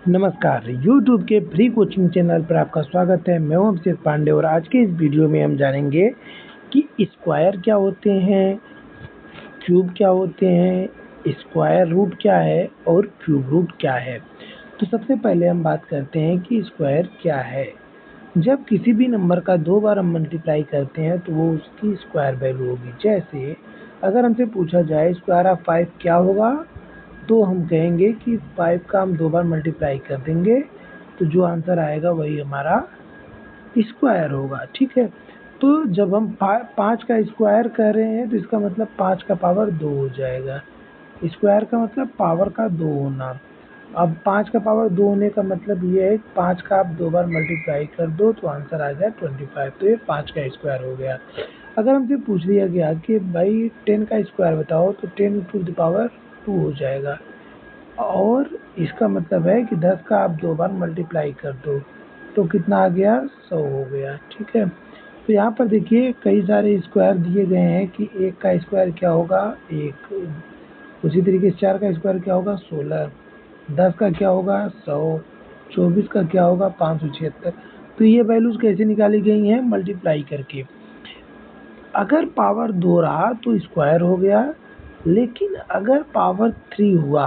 नमस्कार, YouTube के free coaching channel पर आपका स्वागत है। मैं हूं अभिषेक पांडे और आज के इस वीडियो में हम जानेंगे कि स्क्वायर क्या होते हैं, क्यूब क्या होते हैं, स्क्वायर रूट क्या है और क्यूब रूट क्या है। तो सबसे पहले हम बात करते हैं कि स्क्वायर क्या है। जब किसी भी नंबर का 2 बार हम मल्टीप्लाई करते हैं तो वो उसकी स्क्वायर वैल्यू होगी। जैसे अगर हमसे पूछा जाए स्क्वायर ऑफ 5 क्या होगा, तो हम कहेंगे कि 5 का हम 2 बार मल्टीप्लाई कर देंगे तो जो आंसर आएगा वही हमारा स्क्वायर होगा। ठीक है, तो जब हम 5 का स्क्वायर कर रहे हैं तो इसका मतलब 5 का पावर 2 हो जाएगा। स्क्वायर का मतलब पावर का 2 होना। अब 5 का पावर 2 होने का मतलब ये है 5 का आप 2 बार मल्टीप्लाई कर दो तो आंसर आ जाए 25। तो ये 5 का स्क्वायर हो गया। अगर हमसे पूछ लिया गया कि भाई 10 का स्क्वायर बताओ तो 10 टू द पावर 2 हो जाएगा और इसका मतलब है कि 10 का आप 2 बार मल्टीप्लाई कर दो तो कितना आ गया, 100 हो गया। ठीक है, तो यहाँ पर देखिए कई सारे स्क्वायर दिए गए हैं कि 1 का स्क्वायर क्या होगा 1, उसी तरीके से 4 का स्क्वायर क्या होगा 16, 10 का क्या होगा 100, 24 का क्या होगा 576। तो ये वैल्यूज कैसे निकाली गई हैं, मल्टीप्लाई करके। अगर पावर 2 रहा तो स्क्वायर हो गया, लेकिन अगर पावर 3 हुआ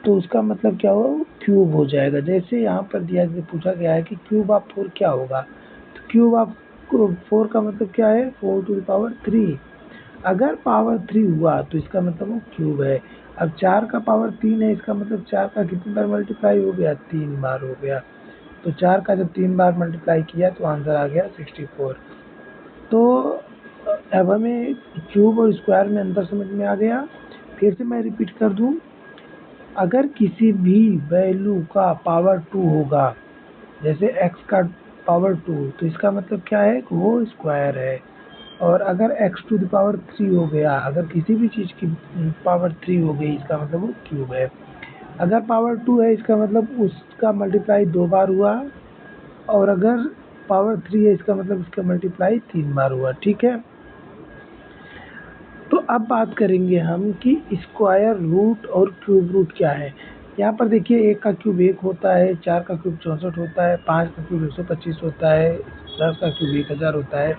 तो उसका मतलब क्या होगा, क्यूब हो जाएगा। जैसे यहाँ पर पूछा गया है कि क्यूब ऑफ 4 क्या होगा, तो क्यूब ऑफ 4 का मतलब क्या है 4 टू द पावर 3। अगर पावर 3 हुआ तो इसका मतलब वो क्यूब है। अब 4 का पावर 3 है, इसका मतलब 4 का कितनी बार मल्टीप्लाई हो गया, 3 बार हो गया। तो 4 का जब 3 बार मल्टीप्लाई किया तो आंसर आ गया 64। तो अब हमें क्यूब और स्क्वायर में अंतर समझ में आ गया। फिर से मैं रिपीट कर दूं, अगर किसी भी वैल्यू का पावर 2 होगा, जैसे x का पावर 2, तो इसका मतलब क्या है कि वो स्क्वायर है। और अगर x टू द पावर 3 हो गया, अगर किसी भी चीज़ की पावर 3 हो गई, इसका मतलब वो क्यूब है। अगर पावर 2 है इसका मतलब उसका मल्टीप्लाई 2 बार हुआ, और अगर पावर 3 है इसका मतलब इसका मल्टीप्लाई 3 बार हुआ। ठीक है, तो अब बात करेंगे हम कि स्क्वायर रूट और क्यूब रूट क्या है। यहाँ पर देखिए 1 का क्यूब 1 होता है, 4 का क्यूब 64 होता है, 5 का क्यूब 125 होता है, 10 का क्यूब 1000 होता है।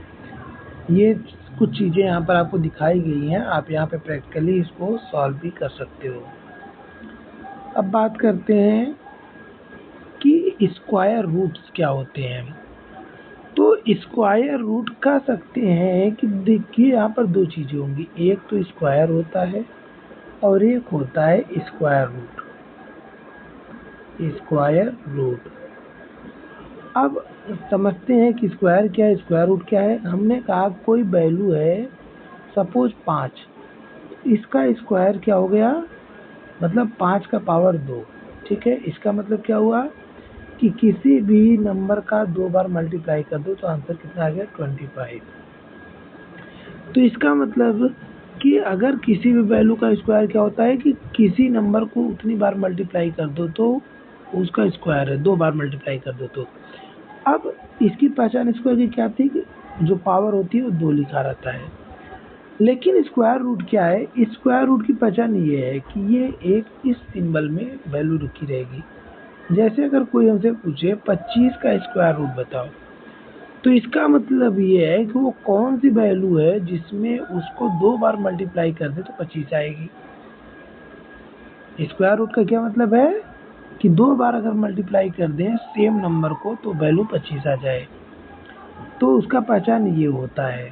ये कुछ चीज़ें यहाँ पर आपको दिखाई गई हैं, आप यहाँ पे प्रैक्टिकली इसको सॉल्व भी कर सकते हो। अब बात करते हैं कि स्क्वायर रूट्स क्या होते हैं। तो स्क्वायर रूट कह सकते हैं कि देखिए यहाँ पर दो चीज़ें होंगी, एक तो स्क्वायर होता है और एक होता है स्क्वायर रूट। स्क्वायर रूट, अब समझते हैं कि स्क्वायर क्या है, स्क्वायर रूट क्या है। हमने कहा कोई वैल्यू है, सपोज 5, इसका स्क्वायर क्या हो गया, मतलब 5 का पावर 2। ठीक है, इसका मतलब क्या हुआ कि किसी भी नंबर का 2 बार मल्टीप्लाई कर दो तो आंसर कितना आ गया 25। तो इसका मतलब कि अगर किसी भी वैल्यू का स्क्वायर क्या होता है कि किसी नंबर को उतनी बार मल्टीप्लाई कर दो तो उसका स्क्वायर है, 2 बार मल्टीप्लाई कर दो तो। अब इसकी पहचान स्क्वायर की क्या थी कि जो पावर होती है वो 2 लिखा रहता है। लेकिन स्क्वायर रूट क्या है, स्क्वायर रूट की पहचान ये है कि ये एक इस सिंबल में वैल्यू रखी रहेगी। जैसे अगर कोई हमसे पूछे 25 का स्क्वायर रूट बताओ, तो इसका मतलब ये है कि वो कौन सी वैल्यू है जिसमें उसको 2 बार मल्टीप्लाई कर दे तो 25 आएगी। स्क्वायर रूट का क्या मतलब है कि 2 बार अगर मल्टीप्लाई कर दें सेम नंबर को तो वैल्यू 25 आ जाए, तो उसका पहचान ये होता है।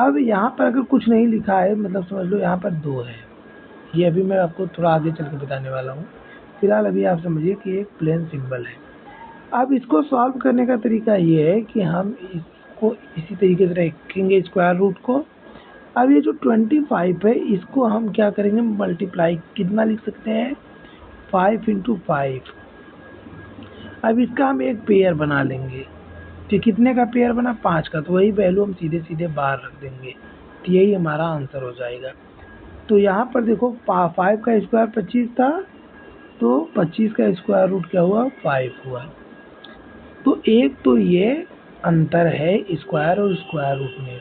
अब यहाँ पर अगर कुछ नहीं लिखा है, मतलब समझ लो यहाँ पर 2 है, ये अभी मैं आपको थोड़ा आगे चल के बताने वाला हूँ। फिलहाल अभी आप समझिए कि एक प्लेन सिंबल है। अब इसको सॉल्व करने का तरीका ये है कि हम इसको इसी तरीके से रखेंगे स्क्वायर रूट को। अब ये जो 25 है इसको हम क्या करेंगे, मल्टीप्लाई कितना लिख सकते हैं 5 इंटू 5। अब इसका हम एक पेयर बना लेंगे, तो कितने का पेयर बना 5 का, तो वही वैल्यू हम सीधे सीधे बाहर रख देंगे, तो यही हमारा आंसर हो जाएगा। तो यहाँ पर देखो 5 का स्क्वायर 25 था, तो 25 का स्क्वायर रूट क्या हुआ 5 हुआ। तो एक तो ये अंतर है स्क्वायर और स्क्वायर रूट में।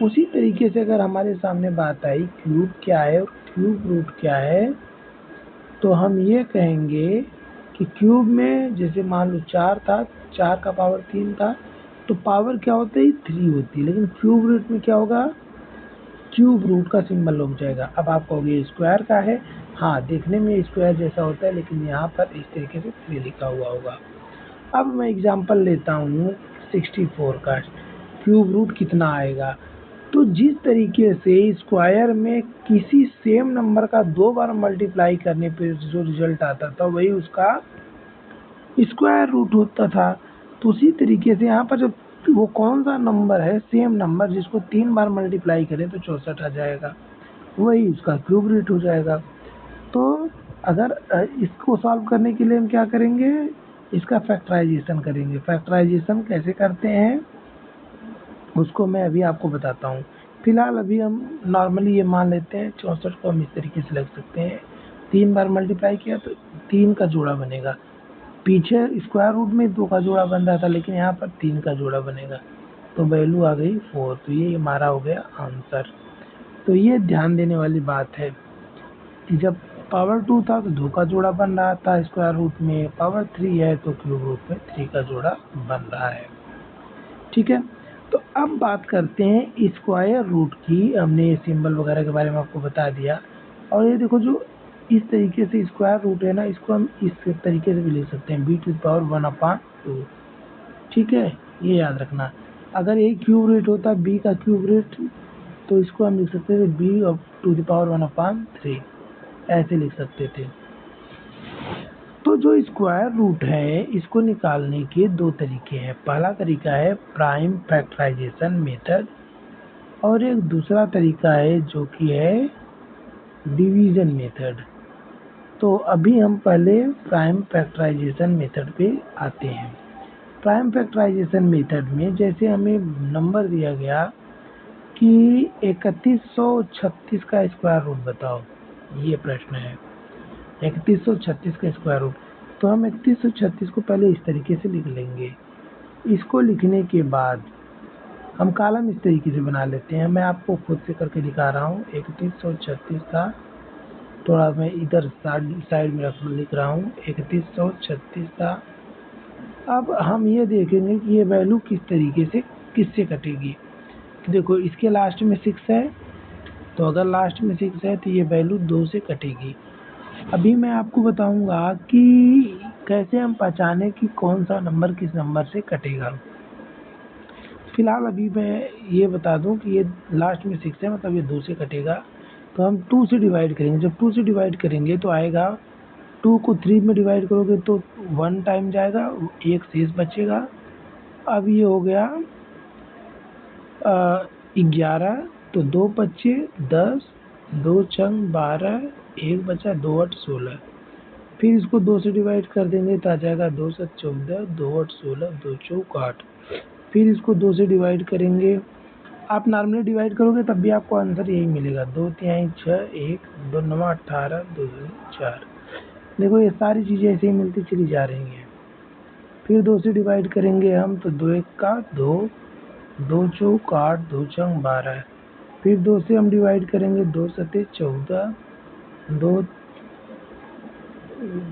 उसी तरीके से अगर हमारे सामने बात आई क्यूब क्या है और क्यूब रूट क्या है, तो हम ये कहेंगे कि क्यूब में जैसे मान लो 4 था, 4 का पावर 3 था, तो पावर क्या होता है 3 होती है, लेकिन क्यूब रूट में क्या होगा, क्यूब रूट का सिंबल लग जाएगा। अब आप कहोगे ये स्क्वायर का है, हाँ देखने में स्क्वायर जैसा होता है, लेकिन यहाँ पर इस तरीके से 3 लिखा हुआ होगा। अब मैं एग्जांपल लेता हूँ 64 का, क्यूब रूट कितना आएगा। तो जिस तरीके से स्क्वायर में किसी सेम नंबर का 2 बार मल्टीप्लाई करने पे जो रिजल्ट आता था वही उसका स्क्वायर रूट होता था, तो उसी तरीके से यहाँ पर जब वो कौन सा नंबर है सेम नंबर जिसको 3 बार मल्टीप्लाई करें तो 64 आ जाएगा, वही उसका क्यूब रूट हो जाएगा। तो अगर इसको सॉल्व करने के लिए हम क्या करेंगे, इसका फैक्टराइजेशन करेंगे। फैक्टराइजेशन कैसे करते हैं उसको मैं अभी आपको बताता हूँ। फिलहाल अभी हम नॉर्मली ये मान लेते हैं 64 को हम इस तरीके से लिख सकते हैं, 3 बार मल्टीप्लाई किया तो 3 का जोड़ा बनेगा। पीछे स्क्वायर रूट में 2 का जोड़ा बन रहा था, लेकिन यहाँ पर 3 का जोड़ा बनेगा, तो वैल्यू आ गई 4। तो ये हमारा हो गया आंसर। तो ये ध्यान देने वाली बात है कि जब पावर 2 था तो 2 का जोड़ा बन रहा था स्क्वायर रूट में, पावर 3 है तो क्यूब रूट में 3 का जोड़ा बन रहा है। ठीक है, तो अब बात करते हैं स्क्वायर रूट की। हमने सिंबल वगैरह के बारे में आपको बता दिया, और ये देखो जो इस तरीके से स्क्वायर रूट है ना, इसको हम इस तरीके से भी लिख सकते हैं b⁴1/2। ठीक है, ये याद रखना। अगर ये क्यूब रूट होता b का क्यूब रूट तो इसको हम लिख सकते थे b⁴1/3, ऐसे लिख सकते थे। तो जो स्क्वायर रूट है इसको निकालने के 2 तरीके हैं। पहला तरीका है प्राइम फैक्टराइजेशन मेथड, और एक दूसरा तरीका है जो कि है डिवीजन मेथड। तो अभी हम पहले प्राइम फैक्टराइजेशन मेथड पे आते हैं। प्राइम फैक्टराइजेशन मेथड में जैसे हमें नंबर दिया गया कि 3136 का स्क्वायर रूट बताओ, ये प्रश्न है 3136 का स्क्वायर रूट। तो हम 3136 को पहले इस तरीके से लिख लेंगे। इसको लिखने के बाद हम कॉलम इस तरीके से बना लेते हैं। मैं आपको खुद से करके दिखा रहा हूँ। 3136 था, थोड़ा मैं इधर साइड में लिख रहा हूँ, 3136 था। अब हम ये देखेंगे कि ये वैल्यू किस तरीके से किससे कटेगी। देखो इसके लास्ट में 6 है, तो अगर लास्ट में 6 है तो ये वैल्यू 2 से कटेगी। अभी मैं आपको बताऊंगा कि कैसे हम पहचाने कि कौन सा नंबर किस नंबर से कटेगा। फिलहाल अभी मैं ये बता दूं कि ये लास्ट में 6 है, मतलब ये 2 से कटेगा। तो हम 2 से डिवाइड करेंगे। जब 2 से डिवाइड करेंगे तो आएगा, 2 को 3 में डिवाइड करोगे तो 1 टाइम जाएगा, एक शेष बचेगा। अब ये हो गया 11, तो 2 बचे 10, 2 छंग 12, 1 बचा 2 8 16। फिर इसको 2 से डिवाइड कर देंगे तो आ जाएगा 2 7 14, 2 8 16, 2 चौक 8। फिर इसको 2 से डिवाइड करेंगे, आप नॉर्मली डिवाइड करोगे तब भी आपको आंसर यही मिलेगा, 2 तिहाई 6, 1 2 9 18, 2 4। देखो ये सारी चीज़ें ऐसे ही मिलती चली जा रही हैं। फिर 2 से डिवाइड करेंगे हम तो 2 1 का 2, 2 चौक 8, 2 छंग 12। फिर 2 से हम डिवाइड करेंगे, 2 सते 14, 2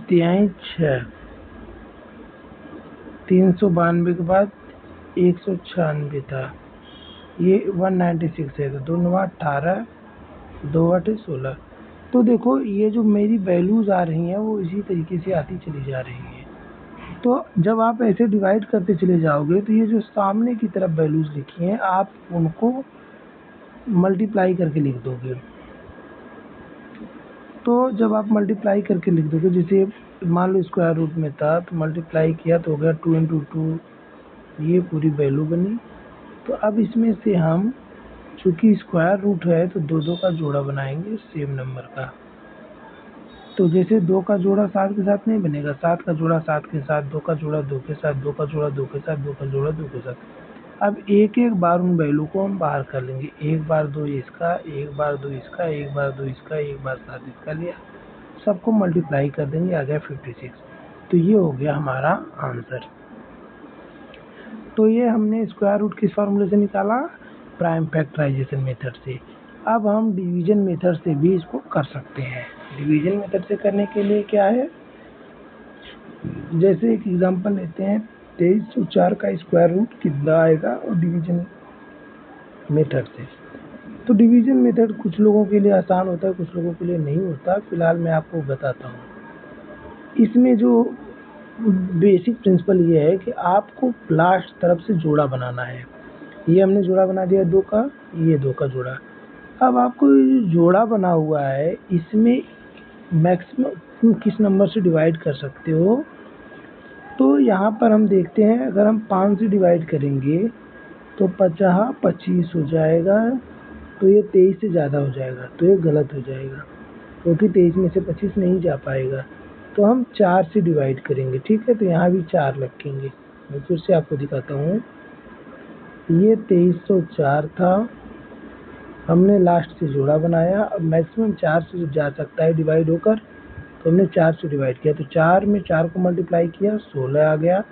तिहाई 6, 392 के बाद 196 था, ये 196 है, तो 2 9 18, 2 8 16। तो देखो ये जो मेरी वैल्यूज आ रही हैं वो इसी तरीके से आती चली जा रही हैं। तो जब आप ऐसे डिवाइड करते चले जाओगे तो ये जो सामने की तरफ वैल्यूज लिखी हैं आप उनको मल्टीप्लाई करके लिख दोगे। तो जब आप मल्टीप्लाई करके लिख दोगे, जैसे मान लो स्क्वायर रूट में था तो मल्टीप्लाई किया तो हो गया 2 × 2, ये पूरी वैल्यू बनी। तो अब इसमें से हम चूंकि स्क्वायर रूट है तो 2 2 का जोड़ा बनाएंगे सेम नंबर का। तो जैसे 2 का जोड़ा 7 के साथ नहीं बनेगा, 7 का जोड़ा 7 के साथ, 2 का जोड़ा 2 के साथ, 2 का जोड़ा 2 के साथ, 2 का जोड़ा 2 के साथ। अब एक एक बार उन वैल्यू को हम बाहर कर लेंगे। एक बार 2 इसका, एक बार 2 इसका, एक बार 2 इसका, एक बार 7 इसका लिया, सबको मल्टीप्लाई कर देंगे, आ गया 56। तो ये हो गया हमारा आंसर। तो ये हमने स्क्वायर रूट किस फॉर्मूले से निकाला, प्राइम फैक्टराइजेशन मेथड से। अब हम डिवीजन मेथड से भी इसको कर सकते हैं। डिवीजन मेथड से करने के लिए क्या है, जैसे एक एग्जांपल लेते हैं, 2304 का स्क्वायर रूट कितना आएगा और डिवीजन मेथड से। तो डिवीजन मेथड कुछ लोगों के लिए आसान होता है, कुछ लोगों के लिए नहीं होता। फिलहाल मैं आपको बताता हूँ। इसमें जो बेसिक प्रिंसिपल ये है कि आपको लास्ट तरफ से जोड़ा बनाना है। ये हमने जोड़ा बना दिया 2 का, ये 2 का जोड़ा। अब आपको ये जो जोड़ा बना हुआ है, इसमें मैक्सिमम किस नंबर से डिवाइड कर सकते हो। तो यहाँ पर हम देखते हैं, अगर हम 5 से डिवाइड करेंगे तो 50 25 हो जाएगा, तो ये 23 से ज़्यादा हो जाएगा, तो ये गलत हो जाएगा क्योंकि 23 में से 25 नहीं जा पाएगा। तो हम 4 से डिवाइड करेंगे, ठीक है। तो यहाँ भी 4 रखेंगे। मैं फिर से आपको दिखाता हूँ। ये 2304 था, हमने लास्ट से जोड़ा बनाया। अब मैक्सिमम 4 से जा सकता है डिवाइड होकर, तो हमने 4 से डिवाइड किया। तो 4 में 4 को मल्टीप्लाई किया, 16 आ गया।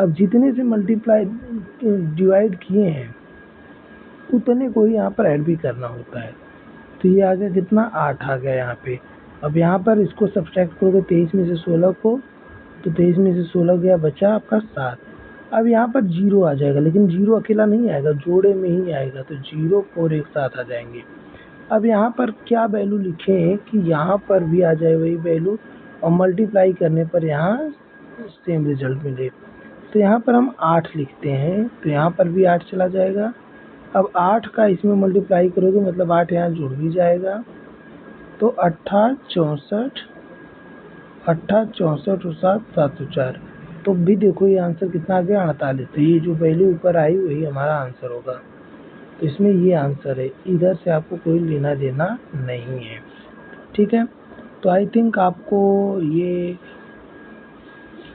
अब जितने से मल्टीप्लाई डिवाइड किए हैं उतने को ही यहाँ पर ऐड भी करना होता है। तो ये आ गया कितना, 8 आ गया यहाँ पे। अब यहाँ पर इसको सब्सट्रैक्ट करोगे 23 में से 16 को, तो 23 में से 16 गया, बचा आपका 7। अब यहाँ पर 0 आ जाएगा, लेकिन 0 अकेला नहीं आएगा, जोड़े में ही आएगा। तो 0 4 एक साथ आ जाएंगे। अब यहाँ पर क्या वैल्यू लिखें कि यहाँ पर भी आ जाए वही वैल्यू और मल्टीप्लाई करने पर यहाँ सेम रिजल्ट मिले। तो यहाँ पर हम 8 लिखते हैं, तो यहाँ पर भी 8 चला जाएगा। अब 8 का इसमें मल्टीप्लाई करोगे मतलब 8 यहाँ जुड़ भी जाएगा। तो 8 64 और 7 704। तो भी देखो ये आंसर कितना आ गया, 48। तो ये जो वैल्यू ऊपर आई वही हमारा आंसर होगा। तो इसमें ये आंसर है, इधर से आपको कोई लेना देना नहीं है, ठीक है। तो आई थिंक आपको ये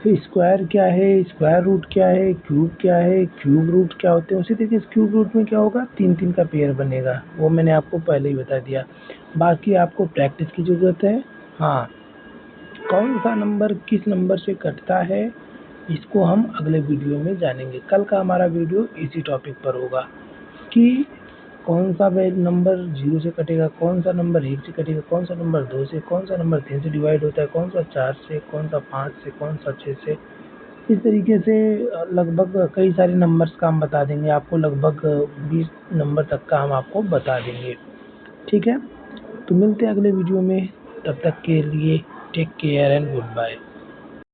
स्क्वायर क्या है, स्क्वायर रूट क्या है, क्यूब क्या है, क्यूब रूट क्या होते हैं। उसी तरीके से क्यूब रूट में क्या होगा, 3 का पेयर बनेगा, वो मैंने आपको पहले ही बता दिया। बाकी आपको प्रैक्टिस की ज़रूरत है। हाँ, कौन सा नंबर किस नंबर से कटता है इसको हम अगले वीडियो में जानेंगे। कल का हमारा वीडियो इसी टॉपिक पर होगा कि कौन सा नंबर 0 से कटेगा, कौन सा नंबर 1 से कटेगा, कौन सा नंबर 2 से, कौन सा नंबर 3 से डिवाइड होता है, कौन सा 4 से, कौन सा 5 से, कौन सा 6 से। इस तरीके से लगभग कई सारे नंबर्स का हम बता देंगे आपको, लगभग 20 नंबर तक का हम आपको बता देंगे, ठीक है। तो मिलते हैं अगले वीडियो में, तब तक के लिए take care and good bye.